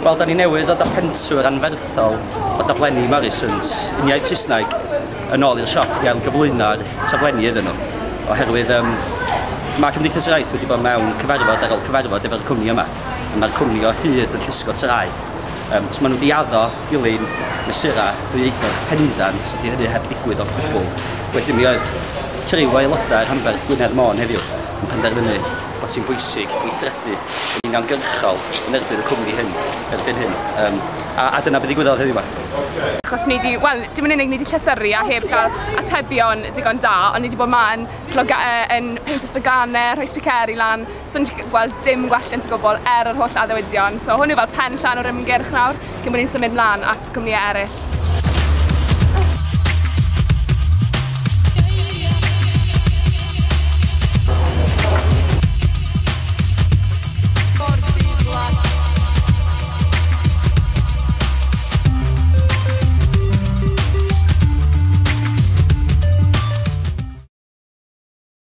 Wel, da ni newydd ddod â pentwr anferthol o daflenni Morrisons yn iaith Saesneg yn ôl i'r siop i ail-gyflwyno'r taflenni iddyn nhw. Oherwydd mae Cymdeithas yr Iaith wedi bod mewn cyfarfod ar ôl cyfarfod efo'r cwmni yma. Mae'r cwmni o hyd yn llusgo tyraed. So maen nhw wedi addo dilyn mesura dwyieithog pendant sydd wedi hynny heb ddigwydd o'r cwbl. Wedyn mi oedd criw o aelodau'r rhanbarth Gwynedd Môn heddiw yn penderfynu bod sy'n bwysig gweithredu yn uniongyrchol yn erbyn y cwmni hyn, erbyn hyn. A dyna beth ddigwyddodd heddiw yma. Achos ni wedi, wel, dim yn unig ni wedi llythyru a heb gael atebion digon da, ond ni wedi bod ma yn peint o sloganau, rhoi sicr i lan, so ni wedi gweld dim gwellent o gwbl yr holl addewidion. So hwn yw fel pen llan o'r ymgyrch nawr, cyn bod ni'n symud mlaen at cwmnïau eraill.